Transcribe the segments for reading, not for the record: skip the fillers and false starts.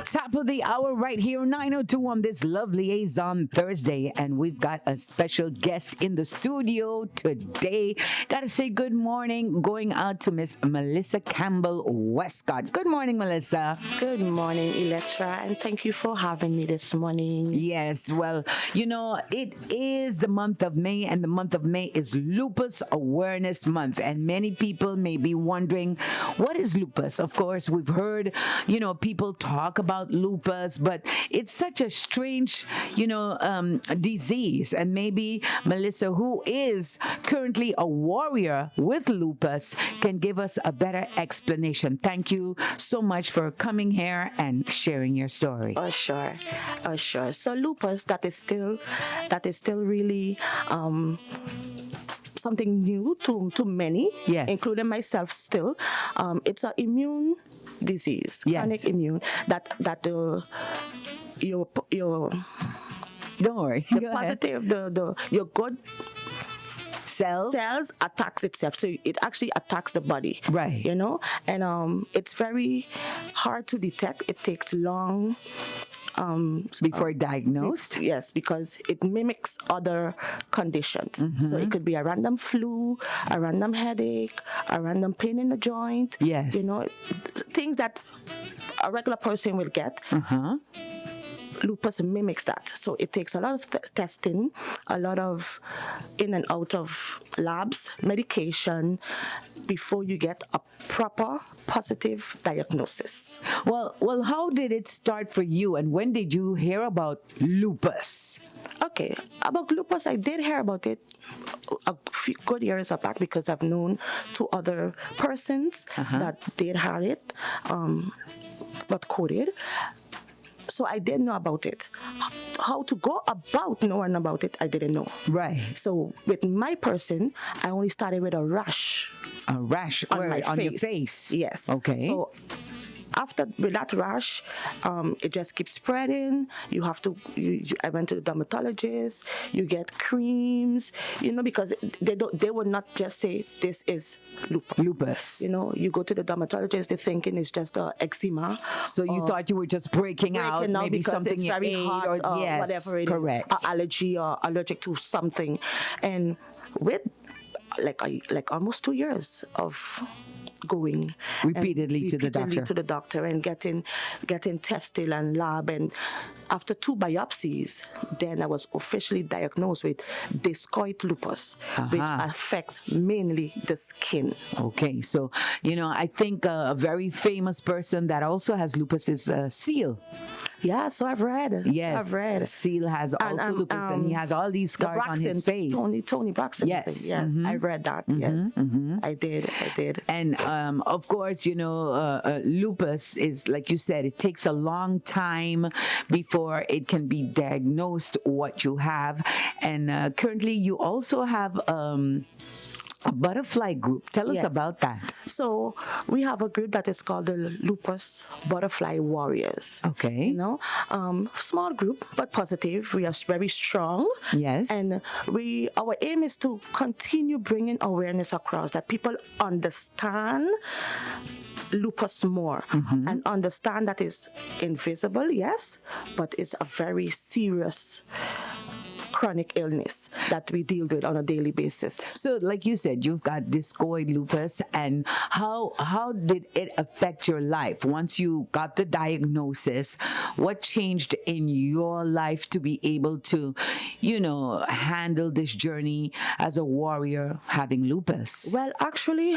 Top of the hour right here, 9:02 on this lovely Liaison Thursday. And we've got a special guest in the studio today. Got to say good morning going out to Miss Melissa Campbell Wescott. Good morning, Melissa. Good morning, Electra, and thank you for having me this morning. Yes, well, it is the month of May, and the month of May is Lupus Awareness Month. And many people may be wondering, what is lupus? Of course, we've heard, people talk about lupus, but it's such a strange, disease. And maybe Melissa, who is currently a warrior with lupus, can give us a better explanation. Thank you so much for coming here and sharing your story. Oh, sure. So lupus, that is still really something new to many, yes, including myself still. It's an immune disease, yes, chronic immune, that your don't worry. the positive, your good cells attacks itself, so it actually attacks the body, right? And it's very hard to detect. It takes long before diagnosed. Yes, because it mimics other conditions. Mm-hmm. So it could be a random flu, a random headache, a random pain in the joint. Yes, things that a regular person will get. Uh-huh. Lupus mimics that. So it takes a lot of testing, a lot of in and out of labs, medication, before you get a proper positive diagnosis. Well, how did it start for you, and when did you hear about lupus? Okay, about lupus, I did hear about it a few good years back because I've known two other persons that did have it, but coded. So I did know about it. How to go about knowing about it, I didn't know. Right. So with my person, I only started with a rash. A rash on your face? Yes. Okay. So with that rash, it just keeps spreading. You have to. I went to the dermatologist. You get creams, because they would not just say this is lupus. You go to the dermatologist. They're thinking it's just eczema. So you thought you were just breaking out maybe something it's you very ate hot, or yes, whatever it correct. is, allergy or allergic to something, and with like almost 2 years of going repeatedly to the doctor and getting tested and lab, and after 2 biopsies, then I was officially diagnosed with discoid lupus, which affects mainly the skin. Okay, so I think a very famous person that also has lupus is Seal. Yeah, so I've read. Yes, Seal has also lupus, and he has all these scars on his face. Tony Braxton. Yes, yes, I read that. Yes, I did. And of course, lupus is, like you said, it takes a long time before it can be diagnosed what you have. And currently, you also have a butterfly group. Tell us about that. So we have a group that is called the Lupus Butterfly Warriors. Okay. Small group, but positive. We are very strong. Yes. And our aim is to continue bringing awareness across, that people understand lupus more and understand that it's invisible, yes, but it's a very serious chronic illness that we deal with on a daily basis. So, like you said, you've got discoid lupus, and how did it affect your life once you got the diagnosis? What changed in your life to be able to, handle this journey as a warrior having lupus? Well, actually,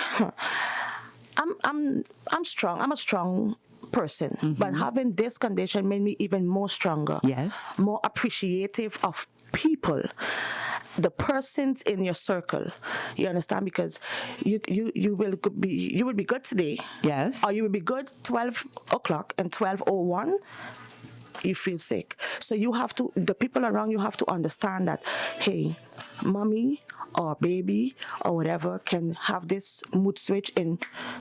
I'm strong. I'm a strong person, but having this condition made me even more stronger. Yes, more appreciative of people, the persons in your circle. You understand? Because you will be good today. Yes. Or you will be good 12 o'clock and 12:01. You feel sick. So the people around you have to understand that, hey, mommy or baby or whatever can have this mood switch in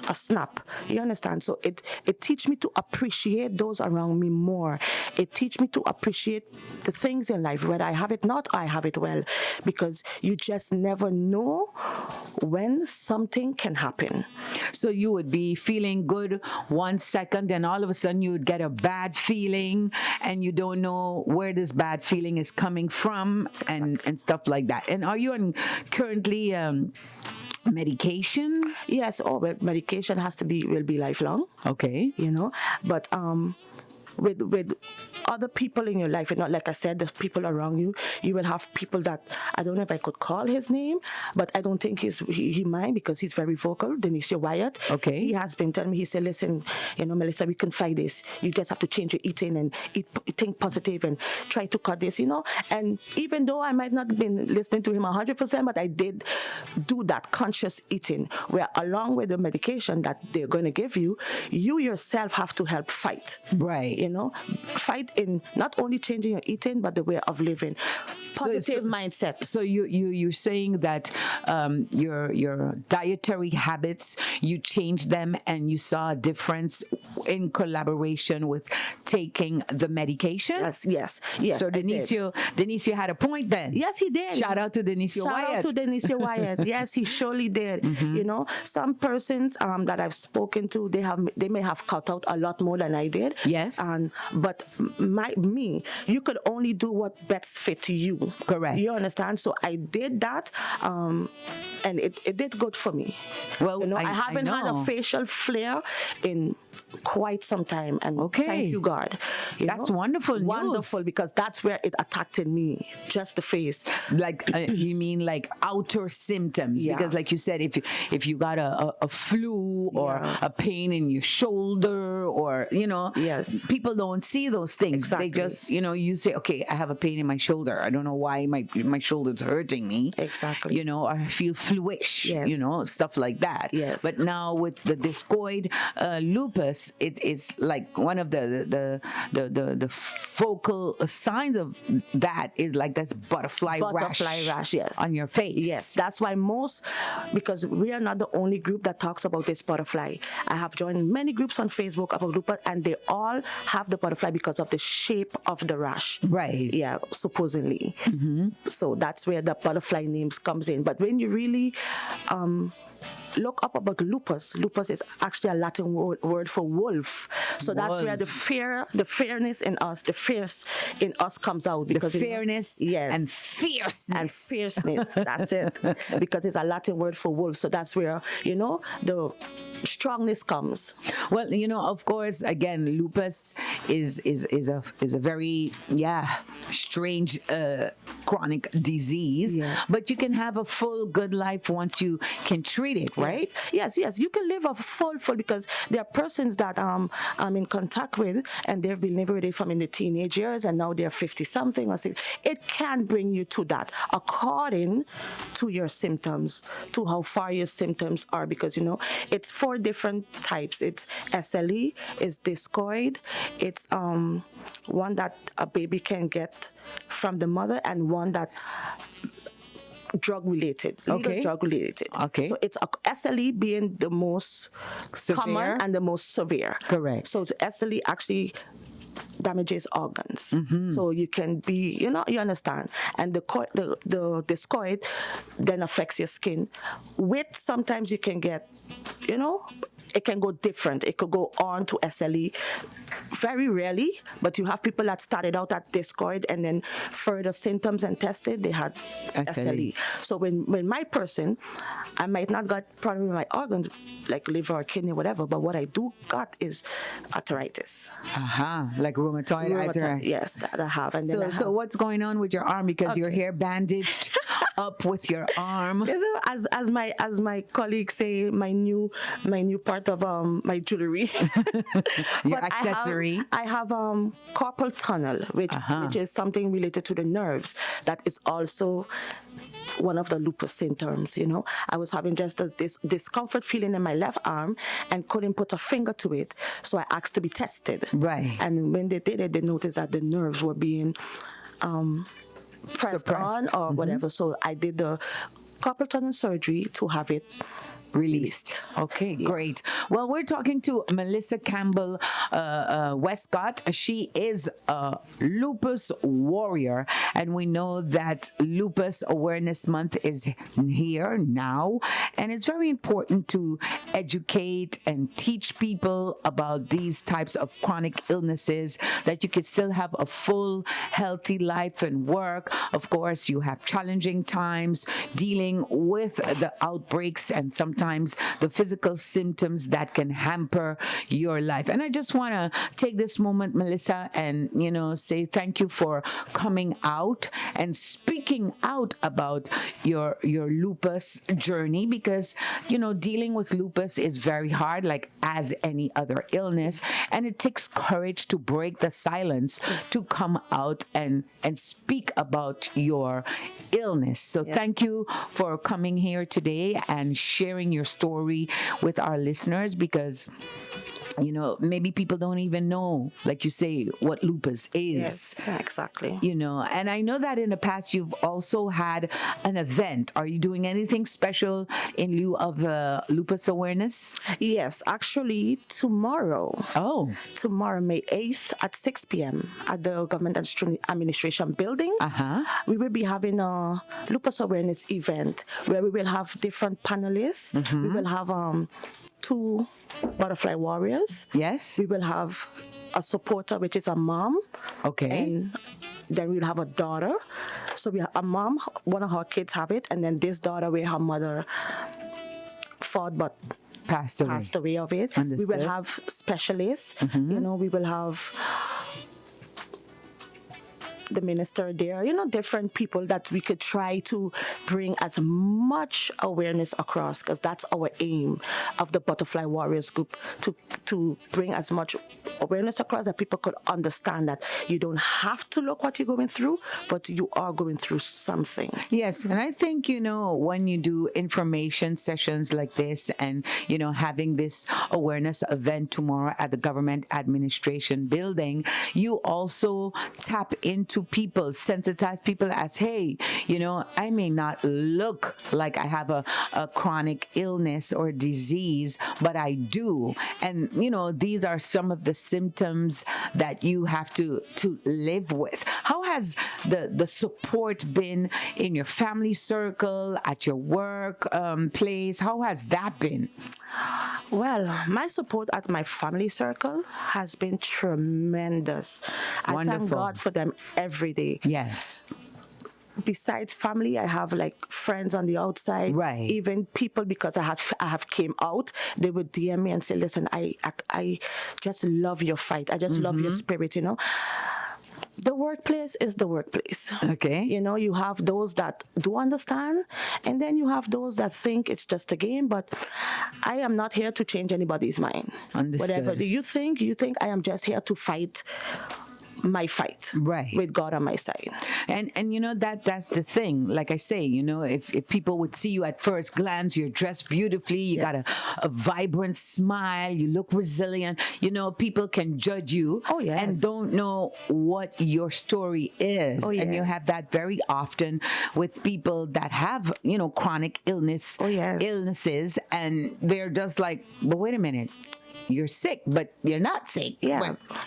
a snap. You understand? So it teach me to appreciate those around me more. It teach me to appreciate the things in life, whether I have it not, I have it well, because you just never know when something can happen. So you would be feeling good 1 second, and all of a sudden you would get a bad feeling, and you don't know where this bad feeling is coming from, and stuff like that. And are you on currently medication? Yes, but medication will be lifelong. Okay. You know, but with other people in your life, and not like I said, the people around you, you will have people that I don't know if I could call his name, but I don't think he mind, because he's very vocal. Denisha Wyatt. Okay. He has been telling me, he said, listen, Melissa, we can fight this. You just have to change your eating and think positive and try to cut this, And even though I might not have been listening to him 100%, but I did do that conscious eating, where along with the medication that they're going to give you, you yourself have to help fight. Right. Fight in not only changing your eating, but the way of living. Positive mindset. So you're saying that your dietary habits, you changed them, and you saw a difference in collaboration with taking the medication? Yes. So Denisio had a point then. Yes, he did. Shout out to Denisio Wyatt. Shout out to Denisio Wyatt. Yes, he surely did. Mm-hmm. Some persons that I've spoken to, they may have cut out a lot more than I did. Yes. But you could only do what best fit you. Correct. You understand? So I did that, and it did good for me. Well, I haven't had a facial flare in quite some time, and thank you, God. That's wonderful news. Wonderful, because that's where it attacked me, just the face. Like you mean like outer symptoms? Yeah. Because like you said, if you got a flu or a pain in your shoulder, or Yes. people don't see those things. Exactly. They just you say, okay, I have a pain in my shoulder. I don't know why my shoulder's hurting me. Exactly. Or I feel fluish. Yes. Stuff like that. Yes. But now with the discoid lupus, it's like one of the focal signs of that is like this butterfly rash, yes, on your face. Yes, that's why because we are not the only group that talks about this butterfly. I have joined many groups on Facebook about lupus, and they all have the butterfly because of the shape of the rash. Right. Yeah, supposedly. Mm-hmm. So that's where the butterfly names comes in. But when you really look up about lupus is actually a Latin word for wolf. So that's where the fairness in us, the fierce in us comes out. Because the fairness and fierceness. And fierceness, that's it. Because it's a Latin word for wolf. So that's where, the strongness comes. Well, of course, again, lupus is a very strange chronic disease. Yes. But you can have a full good life once you can treat it, right? Yes. You can live a full, because there are persons that I'm in contact with, and they've been living with it from in the teenage years, and now they're 50-something or 60. It can bring you to that according to your symptoms, to how far your symptoms are, because, it's 4 different types. It's SLE, it's discoid, it's one that a baby can get from the mother, and one that drug-related. Okay. Drug-related. Okay. So it's SLE being the most common and the most severe. Correct. So the SLE actually damages organs. Mm-hmm. So you can be, you understand. And the discoid then affects your skin. Sometimes you can get, it can go different. It could go on to SLE very rarely, but you have people that started out at discoid and then further symptoms and tested, they had SLE. So when my person, I might not got problem with my organs, like liver or kidney, whatever, but what I do got is arthritis. Like rheumatoid arthritis. Yes, that I have. And then so what's going on with your arm? Because your hair bandaged up with your arm. As my colleagues say, my new part of my jewelry. Your accessory. I have carpal tunnel, which is something related to the nerves. That is also one of the lupus symptoms. I was having just this discomfort feeling in my left arm and couldn't put a finger to it, so I asked to be tested. Right. And when they did it, they noticed that the nerves were being pressed on or whatever. So I did the Mm-hmm. carpal tunnel surgery to have it Released. Okay, great. Well, we're talking to Melissa Campbell Wescott. She is a lupus warrior, and we know that Lupus Awareness Month is here now, and it's very important to educate and teach people about these types of chronic illnesses, that you could still have a full, healthy life and work. Of course, you have challenging times dealing with the outbreaks and sometimes the physical symptoms that can hamper your life. And I just want to take this moment, Melissa, and say thank you for coming out and speaking out about your lupus journey, because dealing with lupus is very hard, like as any other illness, and it takes courage to break the silence, to come out and speak about your illness. So thank you for coming here today and sharing your story with our listeners, because maybe people don't even know, like you say, what lupus is. Yes, exactly. And I know that in the past you've also had an event. Are you doing anything special in lieu of lupus awareness? Yes, actually tomorrow. Oh. Tomorrow, May 8th at 6 p.m. at the Government Administration Building. We will be having a Lupus Awareness event where we will have different panelists. We will have 2 butterfly warriors. Yes. We will have a supporter, which is a mom. Okay. And then we'll have a daughter. So we have a mom, one of her kids have it, and then this daughter where her mother fought but passed away of it. Understood. We will have specialists. We will have the minister there, different people that we could try to bring as much awareness across, because that's our aim of the Butterfly Warriors group, to bring as much awareness across that people could understand that you don't have to look what you're going through, but you are going through something. Yes, and I think, when you do information sessions like this and, having this awareness event tomorrow at the Government Administration Building, you also tap into people, sensitize people as, hey, I may not look like I have a chronic illness or disease, but I do. And, these are some of the symptoms that you have to live with. How has the support been in your family circle, at your work place? How has that been? Well, my support at my family circle has been tremendous. Wonderful. I thank God for them every day. Yes. Besides family, I have like friends on the outside, right? Even people, because I have came out, they would DM me and say, "Listen, I just love your fight. I just love your spirit." The workplace is the workplace. Okay. You have those that do understand, and then you have those that think it's just a game. But I am not here to change anybody's mind. Understood. Whatever do you think I am just here to fight my fight, right, with God on my side. And that's the thing. Like I say, if people would see you at first glance, you're dressed beautifully, you got a vibrant smile, you look resilient, people can judge you and don't know what your story is. And you have that very often with people that have chronic illnesses, and they're just like, but wait a minute, you're sick, but you're not sick.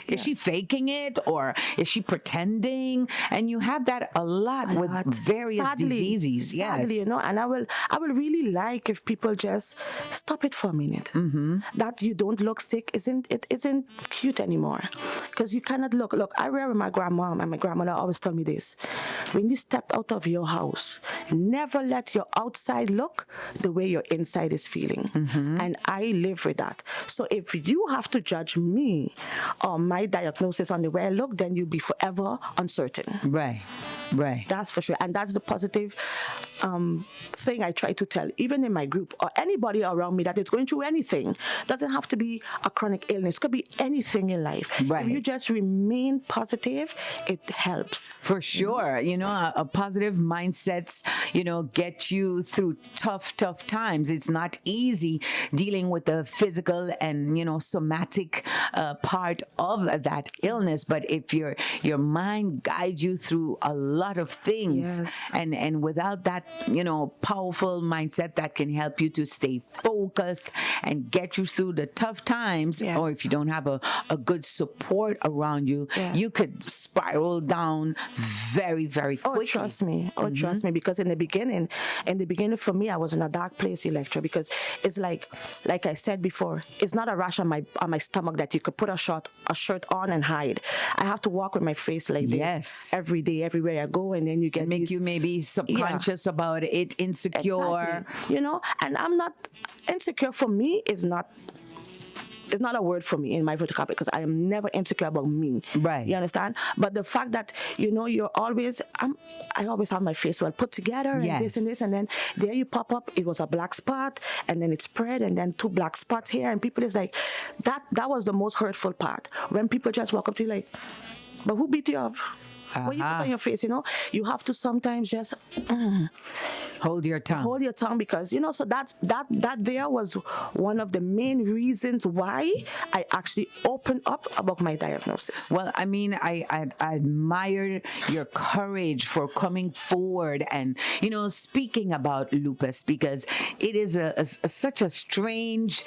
Is she faking it, or is she pretending? And you have that a lot with various diseases. Sadly, and I will really like if people just stop it for a minute. That you don't look sick isn't cute anymore, because you cannot look. I remember my grandma and my grandmother always tell me this: when you step out of your house, never let your outside look the way your inside is feeling. And I live with that. So if you have to judge me or my diagnosis on the way I look, then you'll be forever uncertain. Right. That's for sure. And that's the positive thing I try to tell, even in my group or anybody around me that is going through anything. Doesn't have to be a chronic illness. It could be anything in life. Right. If you just remain positive, it helps. For sure. A positive mindsets, get you through tough times. It's not easy dealing with the physical and, somatic part of that illness. But if your mind guides you through a lot of things, and without that powerful mindset that can help you to stay focused and get you through the tough times. Yes. Or if you don't have a good support around you, Yeah. you could spiral down very, very quickly. Oh, trust me. Oh, trust me. Because in the beginning for me, I was in a dark place, Electra, because it's like I said before, it's not a rash on my stomach that you could put a shirt on and hide. I have to walk with my face like this Yes. every day, everywhere I go, and then you get Make these, you maybe subconscious about it, insecure. Exactly. And I'm not insecure. For me, it's not a word for me in my vocabulary, because I am never insecure about me. Right. You understand? But the fact that, you're always, I always have my face well put together and Yes. this and this, and then there you pop up, it was a black spot, and then it spread, and then 2 black spots here, and people is like, that was the most hurtful part. When people just walk up to you like, but who beat you up? What you put on your face, you have to sometimes just Hold your tongue. Because so that there was one of the main reasons why I actually opened up about my diagnosis. Well, I mean, I admire your courage for coming forward and speaking about lupus, because it is such a strange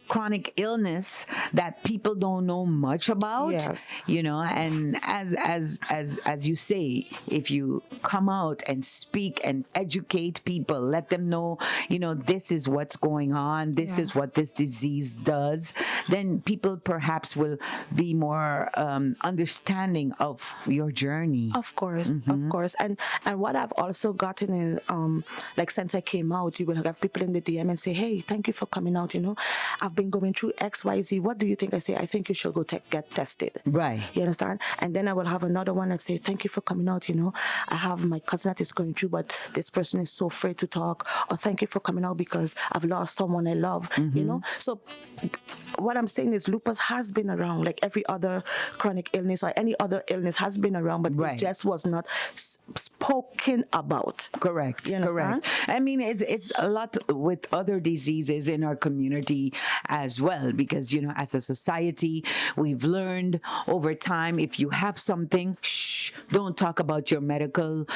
chronic illness that people don't know much about. Yes. And as you say, if you come out and speak and educate people, let them know, this is what's going on, this is what this disease does, then people perhaps will be more understanding of your journey. Of course, of course. And what I've also gotten in, since I came out, you will have people in the DM and say, hey, thank you for coming out, I've been going through X, Y, Z. What do you think? I say, I think you should go get tested. Right. You understand? And then I will have another one that say, thank you for coming out, I have my cousin that is going through, but this person is so afraid to talk. Or thank you for coming out because I've lost someone I love, So what I'm saying is lupus has been around, like every other chronic illness or any other illness has been around, but it just was not spoken about. Correct. You understand? Correct. I mean, it's a lot with other diseases in our community as well, because, as a society, we've learned over time, if you have something, don't talk about your medical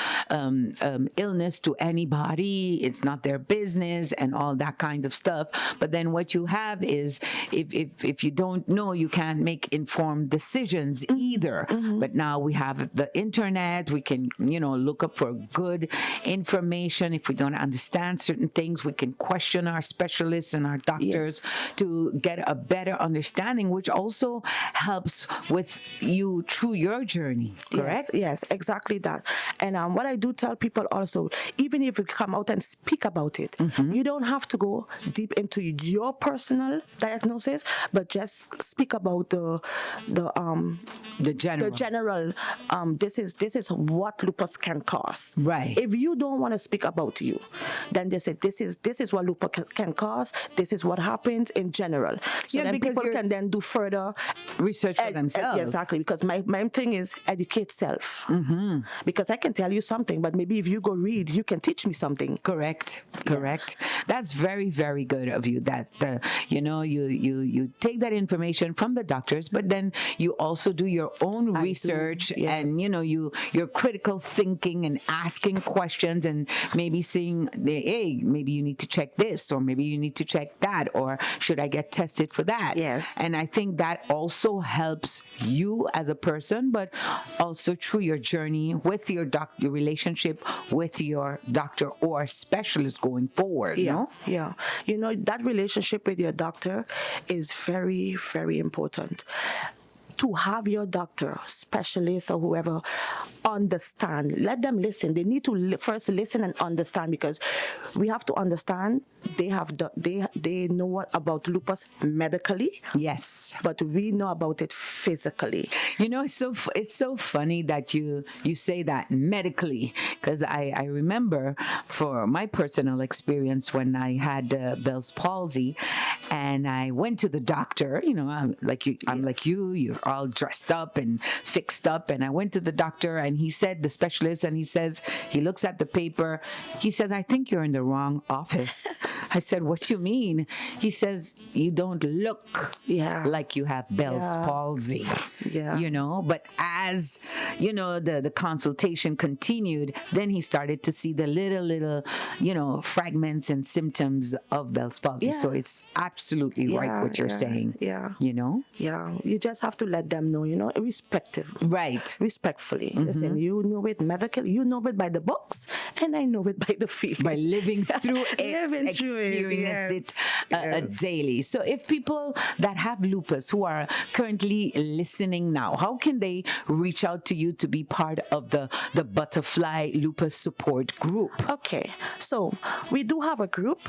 illness to anybody. It's not their business and all that kind of stuff. But then what you have is, if you don't know, you can't make informed decisions either. But now we have the internet. We can, look up for good information. If we don't understand certain things, we can question our specialists and our doctors to get a better understanding, which also helps with you through your journey. Correct? Yes, exactly that. And what I do tell people also, even if you come out and speak about it, you don't have to go deep into your personal diagnosis, but just speak about the general. This is what lupus can cause. Right. If you don't want to speak about you, then they say this is what lupus can cause. This is what happens in general. So then people can then do further research for themselves. Exactly, because my thing is educate self. Because I can tell you something, but maybe if you go read, you can teach me something. Correct. That's very, very good of you. That you take that information from the doctors, but then you also do your own research and your critical thinking and asking questions and maybe seeing, hey, maybe you need to check this, or maybe you need to check that, or should I get tested for that? Yes. And I think that also helps you as a person, but also through your journey with your relationship with your doctor or specialist going forward. Yeah. That relationship with your doctor is very, very important. To have your doctor, specialist, or whoever understand. Let them listen. They need to first listen and understand, because we have to understand they know what about lupus medically. Yes, but we know about it physically. It's so funny that you say that medically, because I remember for my personal experience when I had Bell's palsy, and I went to the doctor. I'm like you. You're all dressed up and fixed up. And I went to the doctor, and he said, the specialist, and he looks at the paper. He says, I think you're in the wrong office. I said, what you mean? He says, you don't look like you have Bell's palsy. Yeah. You know, but as, you know, the consultation continued, then he started to see the little, you know, fragments and symptoms of Bell's palsy. Yeah. So it's absolutely right what you're saying. Yeah. You know? Yeah. You just have to let them know, you know, Right. Respectfully. Listen, you know it medically, you know it by the books, and I know it by the feeling. By living through it, experience it daily. So if people that have lupus who are currently listening now, how can they reach out to you to be part of the Butterfly Lupus Support Group? Okay, so we do have a group.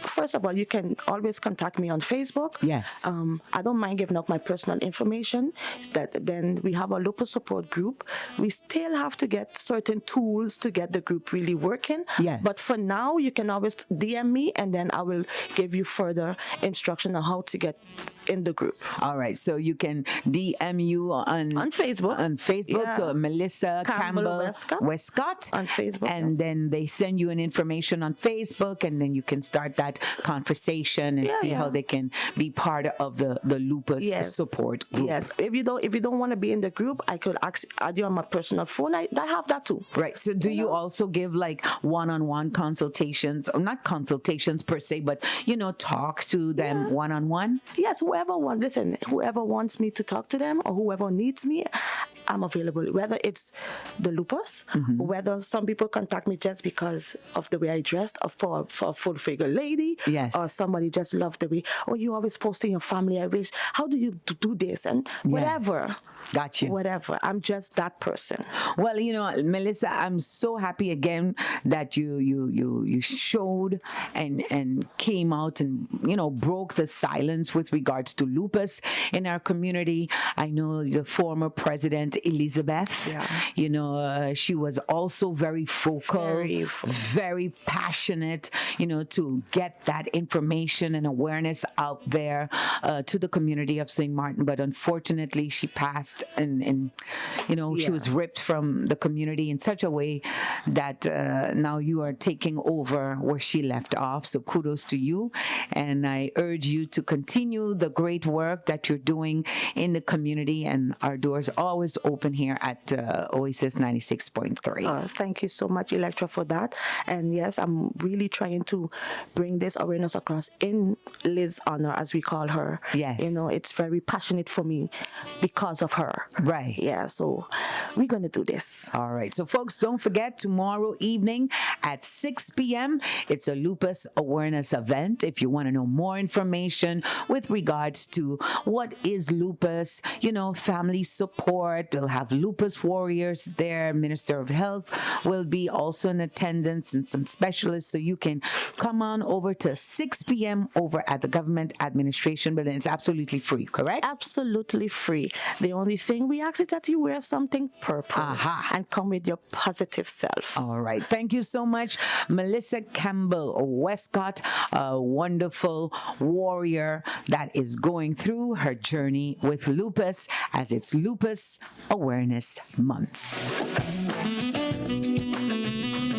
First of all, you can always contact me on Facebook. Yes. I don't mind giving up my personal information. Then we have a lupus support group. We still have to get certain tools to get the group really working. Yes. But for now, you can always DM me, and then I will give you further instruction on how to get in the group. All right, so you can DM you on Facebook. On Facebook, Yeah. so Melissa Campbell Wescott on Facebook, and then they send you an information on Facebook, and then you can start that conversation and see how they can be part of the lupus support group. Yes, if you don't want to be in the group, I could add you on my personal phone. I have that too. Right. So do you also give like one-on-one consultations, or not consultations per se, but you know, talk to them one-on-one? Yes, whoever wants me to talk to them, or whoever needs me, I'm available. Whether it's the lupus, whether some people contact me just because of the way I dressed, or for a full-figure lady, or somebody just loved the way, you always posting your family. I wish, how do you do this? And whatever. Got you. Whatever. I'm just that person. Well, you know, Melissa, I'm so happy again that you showed and came out and, you know, broke the silence with regards to lupus in our community. I know the former president, Elizabeth, you know, she was also very vocal, very passionate, you know, to get that information and awareness out there to the community of St.Maarten. But unfortunately, she passed and you know, she was ripped from the community in such a way that now you are taking over where she left off. So kudos to you. And I urge you to continue the great work that you're doing in the community. And our doors are always open here at Oasis 96.3. Thank you so much, Electra, for that. And yes, I'm really trying to bring this awareness across in Liz's honor, as we call her. Yes. You know, it's very passionate for me because of her. Right. Yeah, so we're going to do this. All right. So, folks, don't forget, tomorrow evening at 6 p.m., it's a Lupus Awareness Event. If you want to know more information with regards to what is lupus, you know, family support, they'll have Lupus Warriors there. Minister of Health will be also in attendance and some specialists. So you can come on over to 6 p.m. over at the Government Administration Building. It's absolutely free, correct? Absolutely free. The only thing we ask is that you wear something purple and come with your positive self. All right. Thank you so much, Melissa Campbell Wescott, a wonderful warrior that is going through her journey with lupus as it's Lupus Awareness Month.